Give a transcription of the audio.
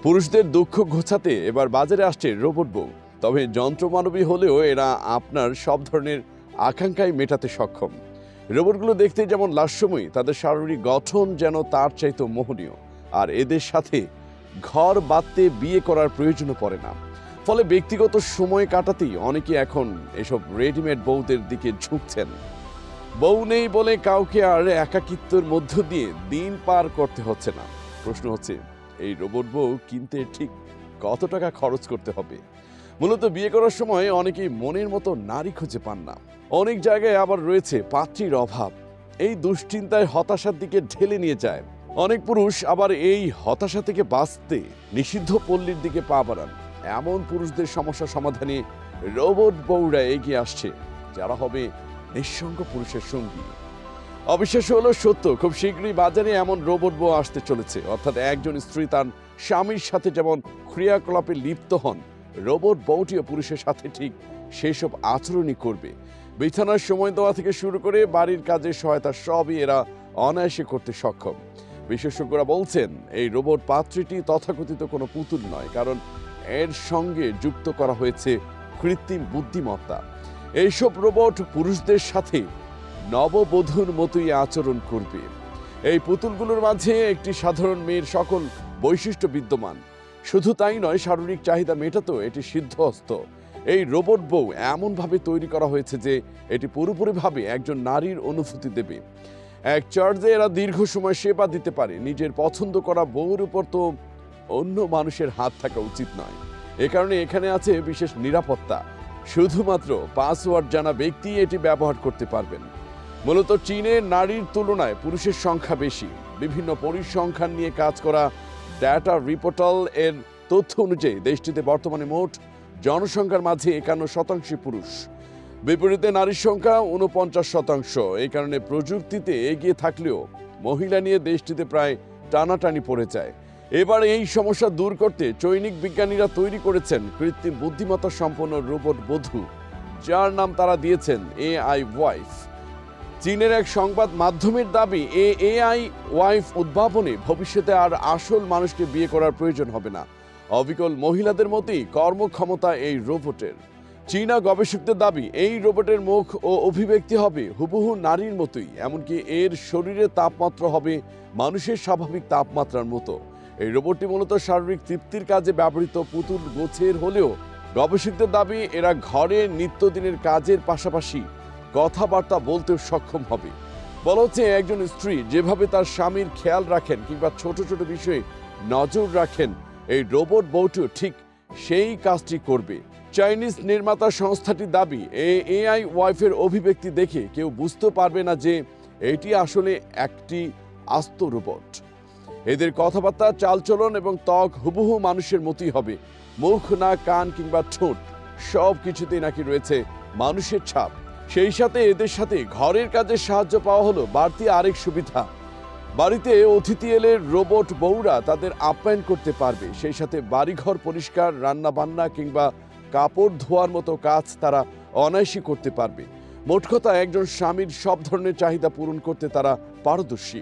পুরুষদের দুঃখ ঘোচাতে এবার বাজারে আসছে রোবট বউ। তবে যন্ত্রমানবী হলেও এরা আপনার সব ধরনের আকাঙ্ক্ষাই মেটাতে সক্ষম। রোবটগুলো দেখতে যেমন লাস্যময়ী, তাদের শারীরিক গঠন যেন তার চাইতে মোহনীয়। আর এদের সাথে ঘর বাঁধতে বিয়ে করার প্রয়োজনও পড়ে না। ফলে ব্যক্তিগত সময় কাটাতেই অনেকে এখন এসব রেডিমেড বউদের দিকে ঝুঁকছেন। বউ নেই বলে কাউকে আর একাকিত্বের মধ্য দিয়ে দিন পার করতে হচ্ছে না। প্রশ্ন হচ্ছে, এই রোবট বউ কিনতে ঠিক কত টাকা খরচ করতে হবে? মূলত বিয়ে করার সময় অনেকেই মনের মতো নারী খুঁজে পান না। অনেক জায়গায় আবার রয়েছে পাত্রীর অভাব। এই দুশ্চিন্তায় হতাশার দিকে ঢেলে নিয়ে যায়। অনেক পুরুষ আবার এই হতাশা থেকে বাঁচতে নিষিদ্ধ পল্লীর দিকে পা বাড়ান। এমন পুরুষদের সমস্যা সমাধানে রোবট বউরা এগিয়ে আসছে, যারা হবে নিঃসঙ্গ পুরুষের সঙ্গী। অবিশ্বাস্য হলো সত্য, খুব শীঘ্রই বাজারে এমন রোবট বউ আসতে চলেছে। অর্থাৎ একজন স্ত্রী তার স্বামীর সাথে যেমন ক্রিয়াকলাপে লিপ্ত হন, রোবট বউটিও পুরুষের সাথে ঠিক সেসব আচরণই করবে। বিছানার সময় দেওয়া থেকে শুরু করে বাড়ির কাজের সহায়তা সবই এরা অনায়াসে করতে সক্ষম। বিশেষজ্ঞরা বলছেন, এই রোবট পাত্রীটি তথাকথিত কোনো পুতুল নয়, কারণ এর সঙ্গে যুক্ত করা হয়েছে কৃত্রিম বুদ্ধিমত্তা। এইসব রোবট পুরুষদের সাথে নববধূর মতোই আচরণ করবে। এই পুতুলগুলোর মাঝে একটি সাধারণ মেয়ের সকল বৈশিষ্ট্য বিদ্যমান। শুধু তাই নয়, শারীরিক চাহিদা মেটাতেও এটি সিদ্ধহস্ত। এই রোবট বউ এমনভাবে তৈরি করা হয়েছে যে এটি পুরোপুরিভাবে একজন নারীর অনুভূতি দেবে। এক চার্জে এরা দীর্ঘ সময় সেবা দিতে পারে। নিজের পছন্দ করা বউর উপর তো অন্য মানুষের হাত থাকা উচিত নয়। এ কারণে এখানে আছে বিশেষ নিরাপত্তা। শুধুমাত্র পাসওয়ার্ড জানা ব্যক্তি এটি ব্যবহার করতে পারবেন। মূলত চীনে নারীর তুলনায় পুরুষের সংখ্যা বেশি। বিভিন্ন পরিসংখ্যান নিয়ে কাজ করা ডেটা রিপোর্টাল এর তথ্য অনুযায়ী দেশটিতে বর্তমানে মোট জনসংখ্যার মাঝে 51% পুরুষ, বিপরীতে নারীর সংখ্যা 49%। এই কারণে প্রযুক্তিতে এগিয়ে থাকলেও মহিলা নিয়ে দেশটিতে প্রায় টানাটানি পড়ে যায়। এবার এই সমস্যা দূর করতে চৈনিক বিজ্ঞানীরা তৈরি করেছেন কৃত্রিম বুদ্ধিমত্তা সম্পন্ন রোবট বধূ, যার নাম তারা দিয়েছেন AI ওয়াইফ। চীনের এক সংবাদ মাধ্যমের দাবি, AI ওয়াইফ উদ্ভাবনে ভবিষ্যতে আর আসল মানুষকে বিয়ে করার প্রয়োজন হবে না। অবিকল মহিলাদের মতোই কর্মক্ষমতা এই রোবটের। চীনা গবেষকদের দাবি, এই রোবটের মুখ ও অভিব্যক্তি হবে হুবহু নারীর মতোই, এমনকি এর শরীরের তাপমাত্রা হবে মানুষের স্বাভাবিক তাপমাত্রার মতো। এই রোবটটি মূলত শারীরিক তৃপ্তির কাজে ব্যবহৃত পুতুল গোছের হলেও গবেষকদের দাবি, এরা ঘরে নিত্যদিনের কাজের পাশাপাশি কথাবার্তা বলতেও সক্ষম হবে। বলা হচ্ছে, একজন স্ত্রী যেভাবে তার স্বামীর খেয়াল রাখেন কিংবা ছোট ছোট বিষয়ে নজর রাখেন, এই রোবট বউটিও ঠিক সেই কাজটি করবে। চাইনিজ নির্মাতা সংস্থাটির দাবি, এই AI ওয়াইফের অভিব্যক্তি দেখে কেউ বুঝতে পারবে না যে এটি আসলে একটি আস্ত রোবট। এদের কথাবার্তা, চালচলন এবং ত্বক হুবহু মানুষের মতোই হবে। মুখ, নাক, কান কিংবা ঠোঁট সব কিছুতেই নাকি রয়েছে মানুষের ছাপ। সেই সাথে এদের সাথে ঘরের কাজে সাহায্য পাওয়া হলো বাড়তি আরেক সুবিধা। বাড়িতে অতিথি এলে রোবট বউরা তাদের আপ্যায়ন করতে পারবে। সেই সাথে বাড়িঘর পরিষ্কার, রান্না বান্না কিংবা কাপড় ধোয়ার মতো কাজ তারা অনায়াসই করতে পারবে। মোট কথা, একজন স্বামীর সব ধরনের চাহিদা পূরণ করতে তারা পারদর্শী।